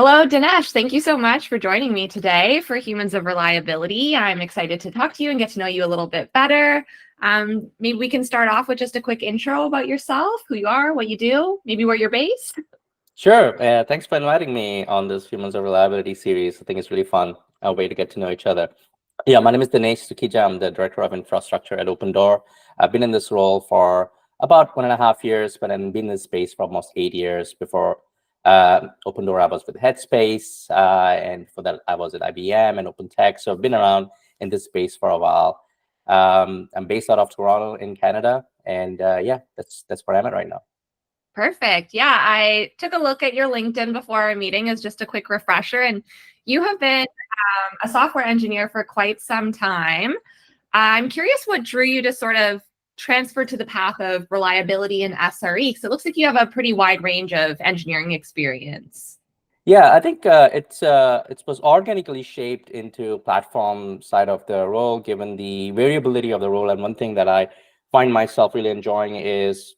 Hello, Dinesh. Thank you so much for joining me today for Humans of Reliability. I'm excited to talk to you and get to know you a little bit better. Maybe we can start off with just a quick intro about yourself, who you are, what you do, maybe where you're based. Sure. Thanks for inviting me on this Humans of Reliability series. I think it's really fun, a way to get to know each other. Yeah, my name is Dinesh Sukhija. I'm the Director of Infrastructure at Opendoor. I've been in this role for about 1.5 years, but I've been in this space for almost 8 years. Before Opendoor, I was with Headspace, and for that, I was at IBM and OpenTech. So I've been around in this space for a while. I'm based out of Toronto in Canada, and yeah, that's where I'm at right now. Perfect. Yeah, I took a look at your LinkedIn before our meeting as just a quick refresher, and you have been a software engineer for quite some time. I'm curious what drew you to sort of transfer to the path of reliability and SRE, because it looks like you have a pretty wide range of engineering experience. Yeah, I think it was organically shaped into platform side of the role, given the variability of the role. And one thing that I find myself really enjoying is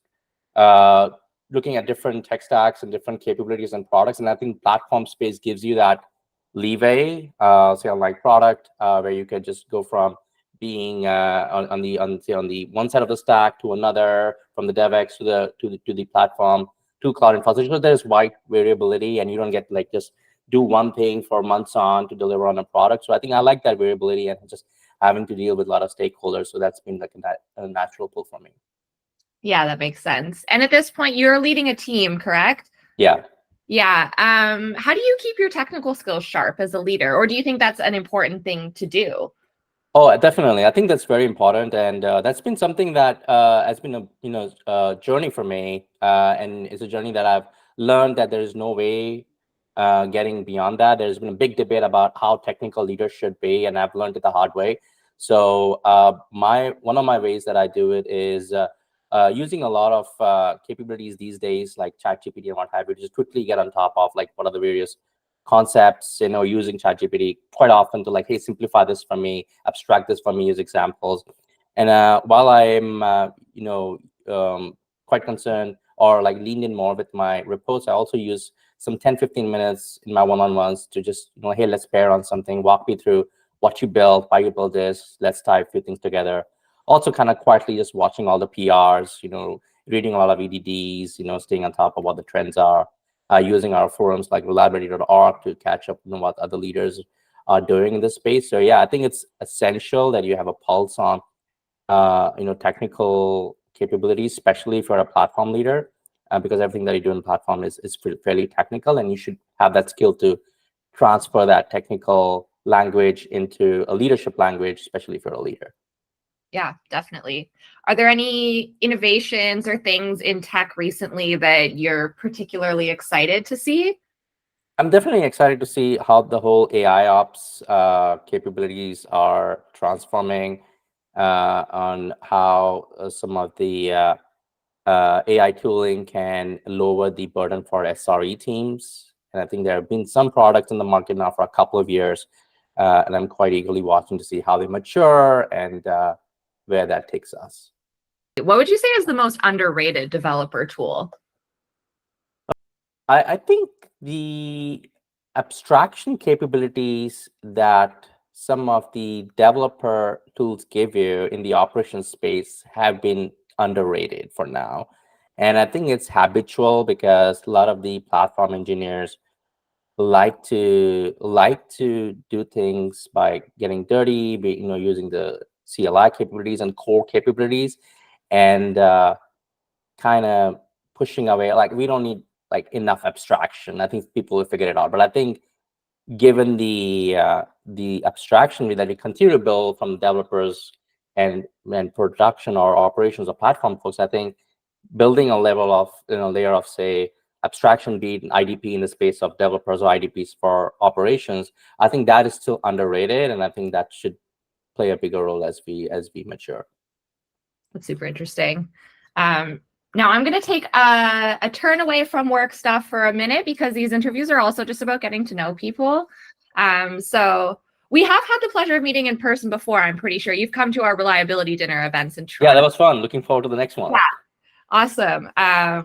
uh, looking at different tech stacks and different capabilities and products. And I think platform space gives you that leeway, say on like product, where you could just go from being on the one side of the stack to another, from the DevX to the platform to cloud infrastructure. So there's wide variability, and you don't get like just do one thing for months on to deliver on a product. So I think I like that variability and just having to deal with a lot of stakeholders. So that's been like a natural pull for me. Yeah, that makes sense. And at this point, you're leading a team, correct? Yeah. Yeah. How do you keep your technical skills sharp as a leader, or do you think that's an important thing to do? Oh, definitely. I think that's very important, and that's been something that has been a journey for me, and it's a journey that I've learned that there is no way getting beyond that. There's been a big debate about how technical leaders should be, and I've learned it the hard way. So one of my ways that I do it is using a lot of capabilities these days, like ChatGPT and what have you, to just quickly get on top of like what are the various concepts, using ChatGPT quite often to like, hey, simplify this for me, abstract this for me, use examples. And while I'm, quite concerned or like leaned in more with my reports, I also use some 10-15 minutes in my one-on-ones to just, hey, let's pair on something, walk me through what you built, why you built this, let's tie a few things together. Also kind of quietly just watching all the PRs, reading a lot of EDDs, staying on top of what the trends are. Using our forums like reliability.org to catch up on what other leaders are doing in this space. So yeah, I think it's essential that you have a pulse on technical capabilities, especially if you're a platform leader, because everything that you do in platform is fairly technical, and you should have that skill to transfer that technical language into a leadership language, especially if you're a leader. Yeah, definitely. Are there any innovations or things in tech recently that you're particularly excited to see? I'm definitely excited to see how the whole AI ops capabilities are transforming, on how some of the AI tooling can lower the burden for SRE teams. And I think there have been some products in the market now for a couple of years, and I'm quite eagerly watching to see how they mature and where that takes us. What would you say is the most underrated developer tool? I think the abstraction capabilities that some of the developer tools give you in the operations space have been underrated for now. And I think it's habitual because a lot of the platform engineers like to do things by getting dirty, using the CLI capabilities and core capabilities, and kind of pushing away. Like we don't need like enough abstraction. I think people will figure it out. But I think given the abstraction that we continue to build from developers and production or operations or platform folks, I think building a level of layer of say abstraction, be it an IDP in the space of developers or IDPs for operations, I think that is still underrated, and I think that should play a bigger role as we mature. That's super interesting. Now I'm going to take a turn away from work stuff for a minute because these interviews are also just about getting to know people. So we have had the pleasure of meeting in person before. I'm pretty sure you've come to our reliability dinner events in Toronto. Yeah, that was fun. Looking forward to the next one. Yeah, awesome.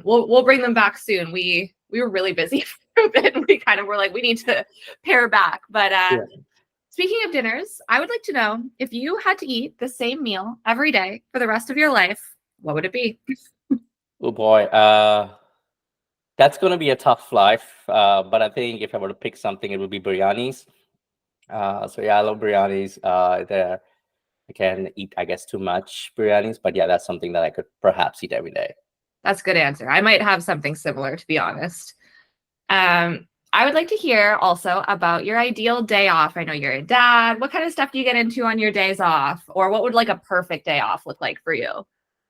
We'll bring them back soon. We were really busy group, and we kind of were like, we need to pare back. But speaking of dinners, I would like to know if you had to eat the same meal every day for the rest of your life, what would it be? Oh boy, that's going to be a tough life. But I think if I were to pick something, it would be biryanis. So yeah, I love biryanis. I can eat, I guess, too much biryanis, but yeah, that's something that I could perhaps eat every day. That's a good answer. I might have something similar, to be honest. I would like to hear also about your ideal day off. I know you're a dad. What kind of stuff do you get into on your days off? Or what would like a perfect day off look like for you?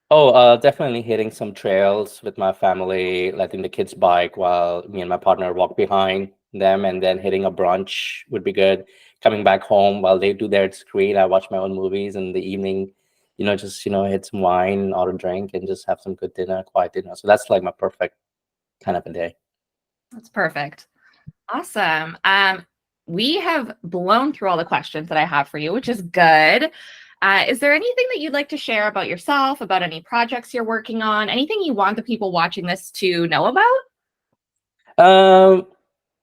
Oh, definitely hitting some trails with my family, letting the kids bike while me and my partner walk behind them, and then hitting a brunch would be good. Coming back home while they do their screen, I watch my own movies in the evening, just, hit some wine or a drink and just have some good dinner, quiet dinner. So that's like my perfect kind of a day. That's perfect. Awesome. We have blown through all the questions that I have for you, which is good. Is there anything that you'd like to share about yourself, about any projects you're working on, anything you want the people watching this to know about?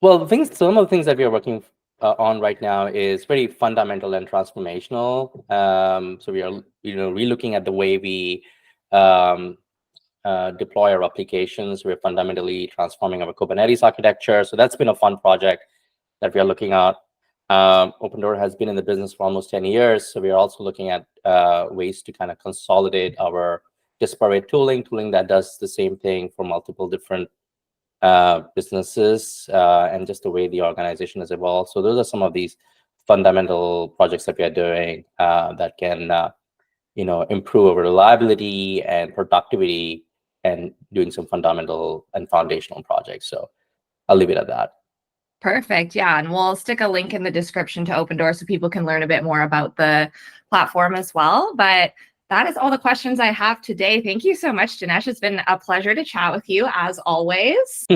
Well, some of the things that we are working on right now is very fundamental and transformational. So we are, relooking at the way we deploy our applications. We're fundamentally transforming our Kubernetes architecture. So that's been a fun project that we are looking at. Opendoor has been in the business for almost 10 years. So we are also looking at ways to kind of consolidate our disparate tooling that does the same thing for multiple different businesses, and just the way the organization has evolved. So those are some of these fundamental projects that we are doing that can improve our reliability and productivity, and doing some fundamental and foundational projects. So I'll leave it at that. Perfect. Yeah. And we'll stick a link in the description to Opendoor so people can learn a bit more about the platform as well. But that is all the questions I have today. Thank you so much, Dinesh. It's been a pleasure to chat with you as always.